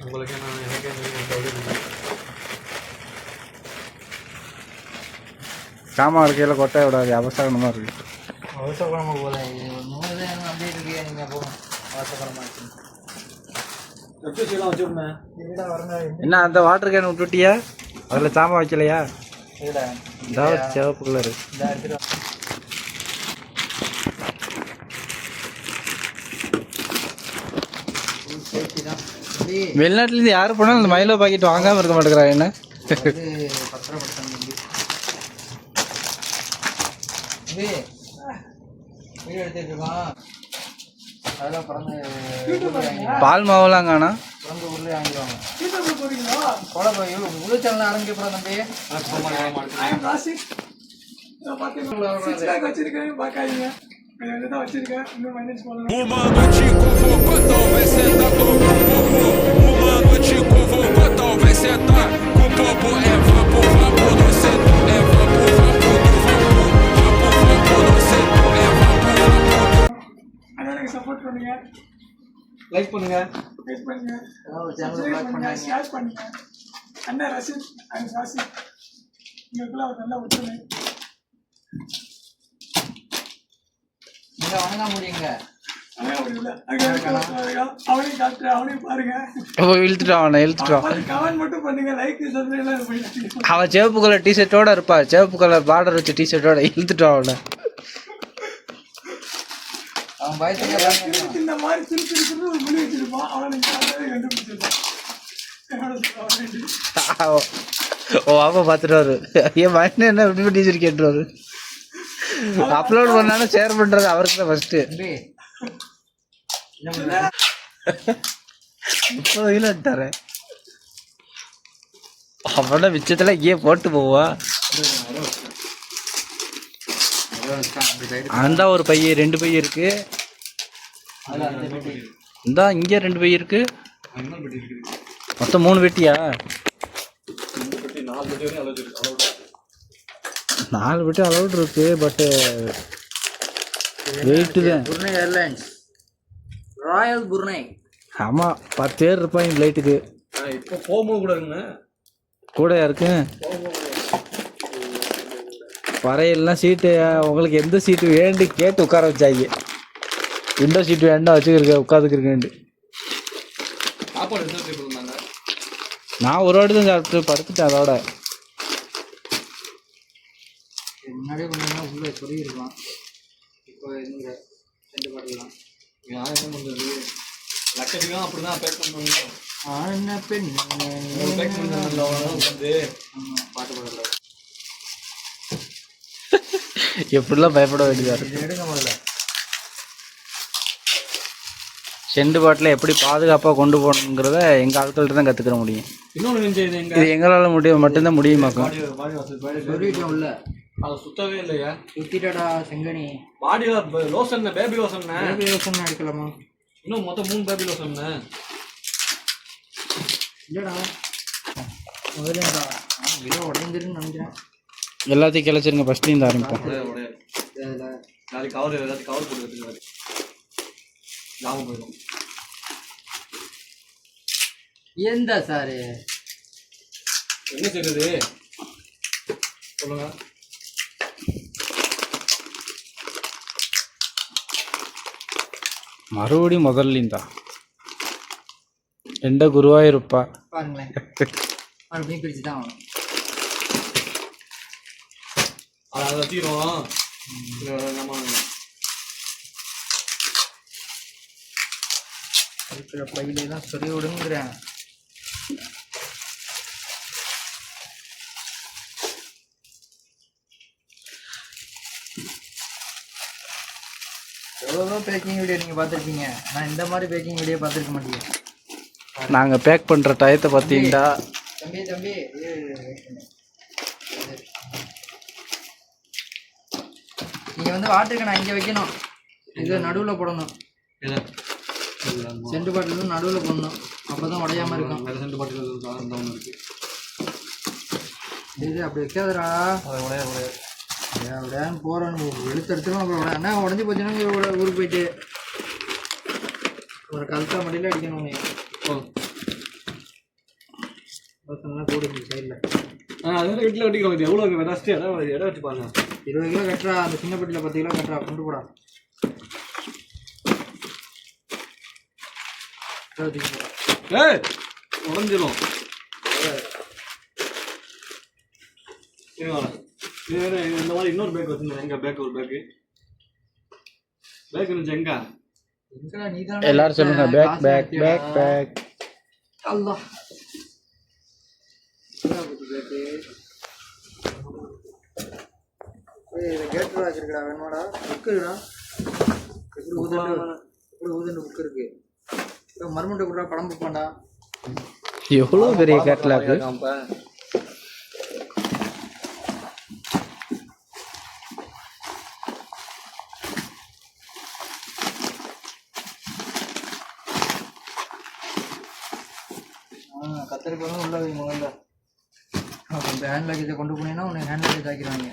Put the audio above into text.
உங்களுக்கு நான் எனக்கே சொல்லியிருந்தேன். சாமான் இருக்கையில் கொட்டை விடாது, அவசரமாக இருக்குது. அவசரமாக போல அப்படியே இருக்கு. நீங்கள் போகணும் அவசரமாக என்ன அந்த வாட்டர் கேன் விட்டுட்டியா? அதில் சாமான் வைக்கலையா? ஏதாவது சிவப்பு கலரு வெளிநாட்டுலேருந்து யார் போனாலும் இந்த மைலோ பாக்கெட் வாங்காமல் இருக்க மாட்டேங்கிறாங்க. என்ன பால் மாவுலாம் காணா சப்போர்ட் பண்ணுங்க, லைக் பண்ணுங்க, ஷேர் பண்ணுங்க. அண்ணன் ரசித் அண்ட் சாசி இவங்களுக்குள்ள ஒரு நல்ல ஒற்றுமை. வணங்க முடியுங்க. அவனையும் டாக்டர் அவனையும் பாருங்க. கமெண்ட் மட்டும் பண்ணுங்க, லைக் சப்ஸ்கிரைப். அவன் சிவப்பு கலர் டிஷர்ட்டோட இருப்பா, சிவப்பு கலர் பார்டர் வச்ச டிஷர்ட்டோட இழுத்துட்டான் அவனை. இந்த மாதிரி திருப்பி ஒரு மொழி வச்சிருப்பான், அவனை கண்டுபிடிச்சிருப்பான். ஓ அப்பா பார்த்துட்டு என் மகன் என்ன இப்படி டீச்சர் கேட்டுருவாரு. அப்லோட் பண்ணாலும் ஷேர் பண்றது அவருக்கு தான் ஃபர்ஸ்ட். 30 கிலோ இட்டாரு அவனோட மிச்சத்துல இங்கே போட்டு போவா. அந்த ஒரு பைய 2 பை இருக்கு. இந்த இங்க 2 பை இருக்கு. மொத்தம் 3 பெட்டியா? 4 பெட்டி அலௌட் இருக்கு. பட் வெயிட் தான். புர்னே ஏர்லைன்ஸ் ராயல் புர்னே. ஆமா 10 பேர் இருப்பாங்க லைட்டுக்கு. இப்போ போகும்போது கூட இருக்குங்க, கூட இருக்கு. வரையெல்லாம் சீட்டு உங்களுக்கு எந்த சீட்டு வேண்டி கேட்டு உட்கார வச்சாங்க. விண்டோ சீட்டு வேண்டாம் வச்சுக்கிருக்க உட்காந்துக்கிருக்கேன்ட்டு. நான் ஒரு வாட்டி தான் சாப்பிட்டு படுத்துட்டேன். அதோட முன்னாடியே கொஞ்சம் உள்ள சொல்லியிருக்கலாம். இப்போ எங்க ரெண்டு பாடலாம் யார் என்ன பண்ணுறது? லட்சத்துக்கு அப்படிதான் பேக் பண்ணுவாங்க. என்ன பெண் பேக் பண்ணுறது வந்து பாட்டு பாடல எப்படிலாம் பயப்பட வேண்டியதாக இருக்கு. எடுங்க முதல்ல. செண்டு பாட்டில் எப்படி பாதுகாப்பாக கொண்டு போகணுங்கிறத எங்கள் ஆட்கள்கிட்ட தான் கற்றுக்கிற முடியும். இன்னொன்று இது எங்களால் மட்டும்தான் முடியுமாக்கும். சொல்லிட்டேன் உள்ள அதை சுத்தவே இல்லையா? சுத்திட்டடா Sengani. Body lotion, baby lotion. Baby lotion எடுக்கலாமா? இன்னும் மொத்தம் 3 பேபி லோஷன். இல்லடா முதல்ல விலை உடைஞ்சிருன்னு நினைக்கிறேன். எல்லாத்தையும் கிளச்சிருங்க. ஃபர்ஸ்ட்லேயும் இந்த ஆரம்பிப்போம். நாளைக்கு கவர் எல்லாத்தையும் கவர் போட்டு வச்சுருக்காரு. லாபம் போயிடும். எந்த சாரு என்ன செய்யுது சொல்லுங்க. மறுபடியும் முதல்லையும் தான் எந்த குருவாயிருப்பா பாருங்களேன். மறுபடியும் பிரிச்சு தான் ஆகணும். அதை வச்சுக்கிறோம். நம்ம இருக்கிற பையிலே தான் சொல்லி விடுங்கிறேன். எவ்வளோ பேக்கிங் வீடியோ நீங்கள் பார்த்துருப்பீங்க. நான் இந்த மாதிரி பேக்கிங் வீடியோ பார்த்துருக்க மாட்டேங்க. நாங்கள் பேக் பண்ணுற டயத்தை பார்த்தீங்கன்னா தம்பி தம்பி நீங்கள் வந்து வாட்டருக்கு நான் இங்கே வைக்கணும். இது நடுவில் போடணும். சென்ட் பாட்டில் நடுவில் போடணும். அப்போ தான் உடையாமல் இருக்கும். வேறு சென்ட் பாட்டில் இருக்கு. இது அப்படி வைக்காதரா. அப்படியே போகிறோன்னு எழுத்து எடுத்துக்கணும். அப்புறம் என்ன உடஞ்சி போச்சுன்னா ஊருக்கு போயிட்டு உனக்கு கழுத்தா மடியில் அடிக்கணும் உன்னை ஓ பசங்களாம் போடுங்க சைடில். அதனால வீட்டில் வெட்டிக்கலாம். இது எவ்வளோ வெடாஸ்ட்டு இடம் வச்சு பாருங்க. 20 கிலோ கட்டுறா, அந்த சின்ன பெட்டியில் 10 கிலோ கட்டுறா, கொண்டு போடா. ஏய் உடஞ்சிடும். இந்த மாதிரி இன்னொரு பேக் வச்சுருந்தேன். எங்க பேக் ஒரு பேக்கு இருந்துச்சு. எங்க எல்லாரும் சொல்லுங்க பேக் பேக் பேக் பேக். அல்லாஹ் கேட்டு வச்சிருக்கா வேணுமாடா? புக்கு இருக்குடா. எப்படி ஊதுன்னு புக்கு இருக்கு. மருமட்டை கூட படம் பார்ப்பான்டா. எவ்வளோ பெரிய கேட்லாக். கத்தரி பழம் உள்ள வை முதல்ல. அந்த ஹேண்ட் லக்கேஜை கொண்டு போனீங்கன்னா உனக்கு ஹேண்ட் லக்கேஜ் ஆக்கிடுவாங்க.